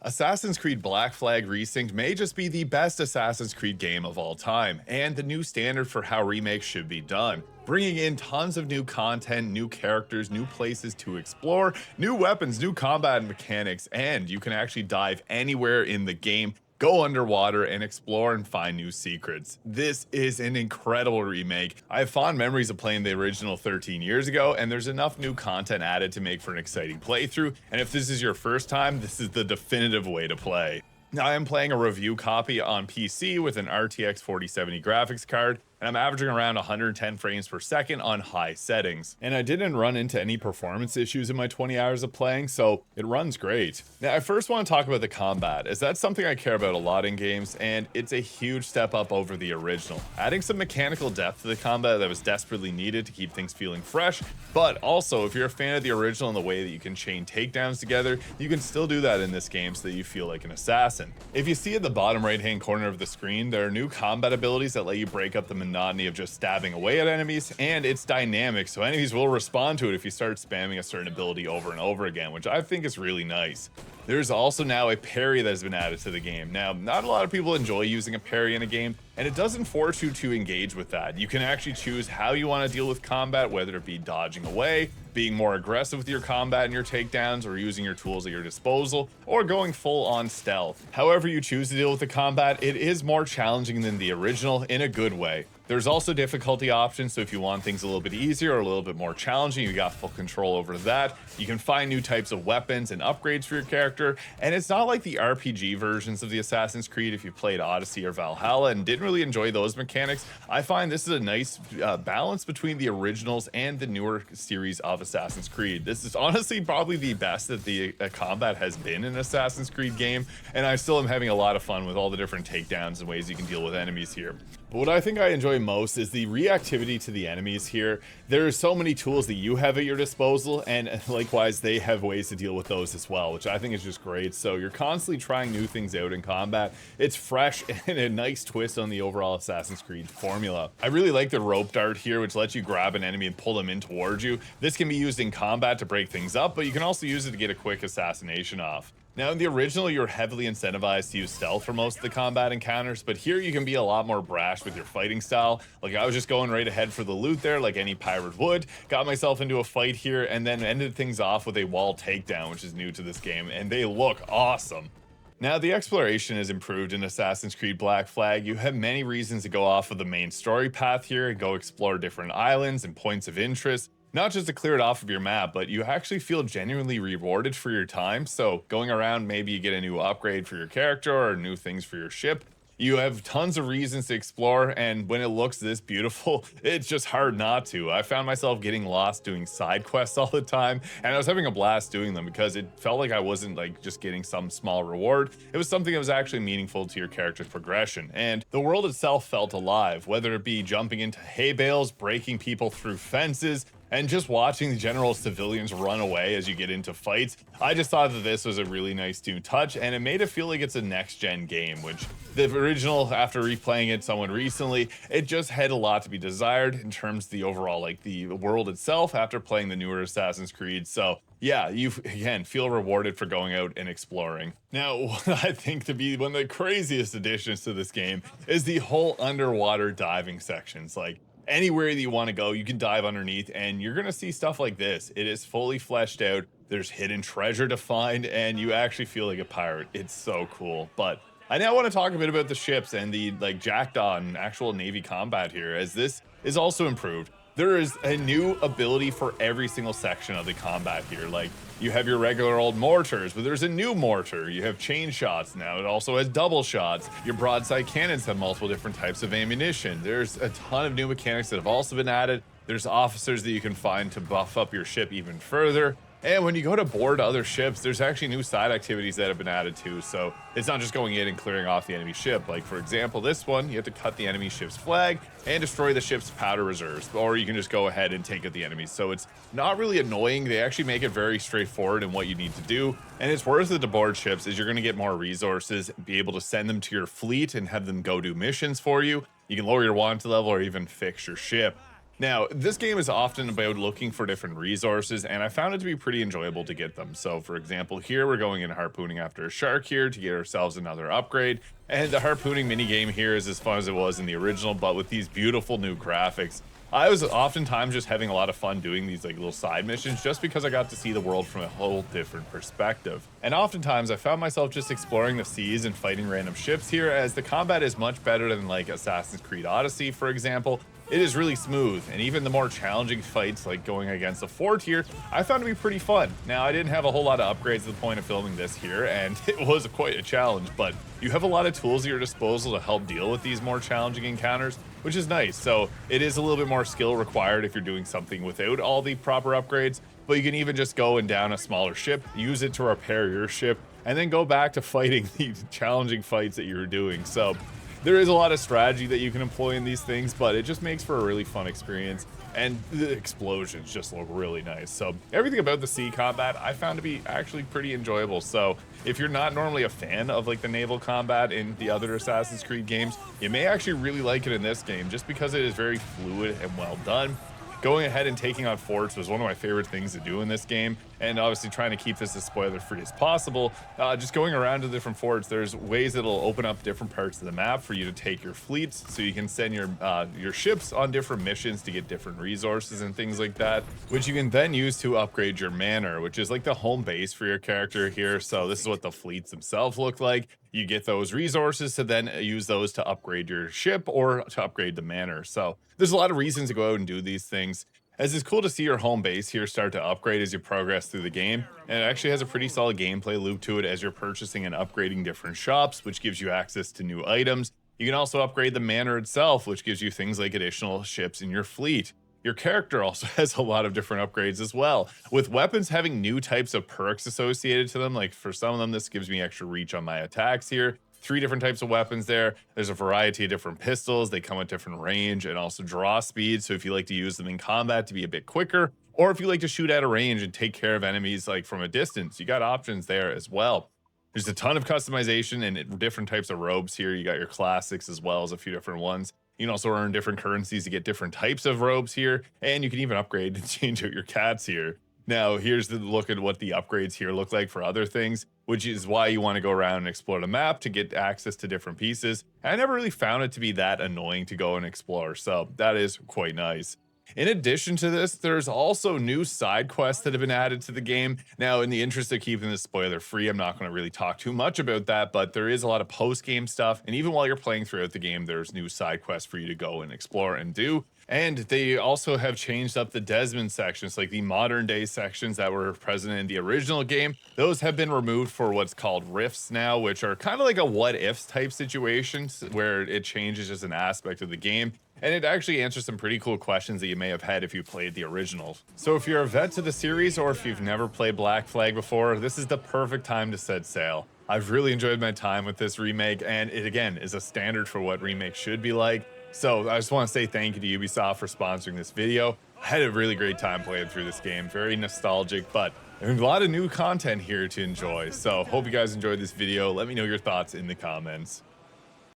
Assassin's Creed Black Flag Resynced may just be the best Assassin's Creed game of all time, and the new standard for how remakes should be done. Bringing in tons of new content, new characters, new places to explore, new weapons, new combat mechanics, and you can actually dive anywhere in the game, go underwater, and explore and find new secrets. This is an incredible remake. I have fond memories of playing the original 13 years ago, and there's enough new content added to make for an exciting playthrough, and if this is your first time, this is the definitive way to play. Now, I am playing a review copy on PC with an RTX 4070 graphics card, and I'm averaging around 110 frames per second on high settings. And I didn't run into any performance issues in my 20 hours of playing, so it runs great. Now, I first want to talk about the combat, as that's something I care about a lot in games, and it's a huge step up over the original. Adding some mechanical depth to the combat that was desperately needed to keep things feeling fresh, but also, if you're a fan of the original and the way that you can chain takedowns together, you can still do that in this game so that you feel like an assassin. If you see at the bottom right hand corner of the screen, there are new combat abilities that let you break up the monotony of just stabbing away at enemies, and it's dynamic, so enemies will respond to it if you start spamming a certain ability over and over again, which I think is really nice. There's also now a parry that has been added to the game. Now, not a lot of people enjoy using a parry in a game, and it doesn't force you to engage with that. You can actually choose how you want to deal with combat, whether it be dodging away, being more aggressive with your combat and your takedowns, or using your tools at your disposal, or going full on stealth. However you choose to deal with the combat, it is more challenging than the original in a good way. There's also difficulty options, so if you want things a little bit easier or a little bit more challenging, you got full control over that. You can find new types of weapons and upgrades for your character, and it's not like the RPG versions of the Assassin's Creed if you played Odyssey or Valhalla and didn't really enjoy those mechanics. I find this is a nice balance between the originals and the newer series of Assassin's Creed. This is honestly probably the best that the combat has been in an Assassin's Creed game, and I still am having a lot of fun with all the different takedowns and ways you can deal with enemies here. But what I think I enjoy most is the reactivity to the enemies here. There are so many tools that you have at your disposal, and likewise they have ways to deal with those as well, which I think is just great. So you're constantly trying new things out in combat. It's fresh and a nice twist on the overall Assassin's Creed formula. I really like the rope dart here, which lets you grab an enemy and pull them in towards you. This can be used in combat to break things up, but you can also use it to get a quick assassination off. Now, in the original, you're heavily incentivized to use stealth for most of the combat encounters, but here you can be a lot more brash with your fighting style. Like, I was just going right ahead for the loot there, like any pirate would, got myself into a fight here, and then ended things off with a wall takedown, which is new to this game, and they look awesome. Now, the exploration is improved in Assassin's Creed Black Flag. You have many reasons to go off of the main story path here and go explore different islands and points of interest. Not just to clear it off of your map, but you actually feel genuinely rewarded for your time. So going around, maybe you get a new upgrade for your character or new things for your ship. You have tons of reasons to explore, and when it looks this beautiful, it's just hard not to. I found myself getting lost doing side quests all the time, and I was having a blast doing them because it felt like I wasn't like just getting some small reward. It was something that was actually meaningful to your character's progression, and the world itself felt alive, whether it be jumping into hay bales, breaking people through fences, and just watching the general civilians run away as you get into fights. I just thought that this was a really nice new touch, and it made it feel like it's a next-gen game, which the original, after replaying it somewhat recently, it just had a lot to be desired in terms of the overall, like, the world itself after playing the newer Assassin's Creed. So yeah, you again feel rewarded for going out and exploring. Now, what I think to be one of the craziest additions to this game is the whole underwater diving sections. Like, anywhere that you want to go, you can dive underneath, and you're going to see stuff like this. It is fully fleshed out. There's hidden treasure to find, and you actually feel like a pirate. It's so cool. But I now want to talk a bit about the ships and the jackdaw and actual Navy combat here, as this is also improved. There is a new ability for every single section of the combat here. Like, you have your regular old mortars, but there's a new mortar. You have chain shots now. It also has double shots. Your broadside cannons have multiple different types of ammunition. There's a ton of new mechanics that have also been added. There's officers that you can find to buff up your ship even further. And when you go to board other ships, there's actually new side activities that have been added too. So it's not just going in and clearing off the enemy ship. Like, for example, this one, you have to cut the enemy ship's flag and destroy the ship's powder reserves, or you can just go ahead and take out the enemies. So it's not really annoying. They actually make it very straightforward in what you need to do. And it's worth it to board ships, as you're going to get more resources, be able to send them to your fleet and have them go do missions for you. You can lower your wanted level or even fix your ship. Now, this game is often about looking for different resources, and I found it to be pretty enjoyable to get them. So, for example, here we're going in harpooning after a shark here to get ourselves another upgrade. And the harpooning minigame here is as fun as it was in the original, but with these beautiful new graphics. I was oftentimes just having a lot of fun doing these like little side missions just because I got to see the world from a whole different perspective. And oftentimes I found myself just exploring the seas and fighting random ships here, as the combat is much better than like Assassin's Creed Odyssey, for example. It is really smooth, and even the more challenging fights like going against the fort here, I found to be pretty fun. Now, I didn't have a whole lot of upgrades at the point of filming this here, and it was quite a challenge, but you have a lot of tools at your disposal to help deal with these more challenging encounters, which is nice. So it is a little bit more skill required if you're doing something without all the proper upgrades, but you can even just go and down a smaller ship, use it to repair your ship, and then go back to fighting the challenging fights that you're doing. So there is a lot of strategy that you can employ in these things, but it just makes for a really fun experience, and the explosions just look really nice. So everything about the sea combat I found to be actually pretty enjoyable. So if you're not normally a fan of like the naval combat in the other Assassin's Creed games, you may actually really like it in this game just because it is very fluid and well done. Going ahead and taking on forts was one of my favorite things to do in this game, and obviously trying to keep this as spoiler free as possible. Just going around to different forts, there's ways that'll open up different parts of the map for you to take your fleets, so you can send your ships on different missions to get different resources and things like that, which you can then use to upgrade your manor, which is like the home base for your character here. So this is what the fleets themselves look like. You get those resources to then use those to upgrade your ship or to upgrade the manor. So there's a lot of reasons to go out and do these things, as it's cool to see your home base here start to upgrade as you progress through the game. And it actually has a pretty solid gameplay loop to it as you're purchasing and upgrading different shops, which gives you access to new items. You can also upgrade the manor itself, which gives you things like additional ships in your fleet. Your character also has a lot of different upgrades as well, with weapons having new types of perks associated to them. Like for some of them, this gives me extra reach on my attacks here. 3 different types of weapons there. There's a variety of different pistols. They come with different range and also draw speed. So if you like to use them in combat to be a bit quicker, or if you like to shoot at a range and take care of enemies like from a distance, you got options there as well. There's a ton of customization and different types of robes here. You got your classics as well as a few different ones. You can also earn different currencies to get different types of robes here, and you can even upgrade and change out your cats here. Now, here's the look at what the upgrades here look like for other things, which is why you want to go around and explore the map to get access to different pieces. And I never really found it to be that annoying to go and explore, so that is quite nice. In addition to this, there's also new side quests that have been added to the game. Now, in the interest of keeping this spoiler free, I'm not going to really talk too much about that, but there is a lot of post-game stuff. And even while you're playing throughout the game, there's new side quests for you to go and explore and do. And they also have changed up the Desmond sections, like the modern day sections that were present in the original game. Those have been removed for what's called rifts now, which are kind of like a what ifs type situations where it changes as an aspect of the game. And it actually answers some pretty cool questions that you may have had if you played the original. So if you're a vet to the series, or if you've never played Black Flag before, this is the perfect time to set sail. I've really enjoyed my time with this remake, and it again is a standard for what remakes should be like. So I just want to say thank you to Ubisoft for sponsoring this video. I had a really great time playing through this game, very nostalgic, but there's a lot of new content here to enjoy. So hope you guys enjoyed this video. Let me know your thoughts in the comments.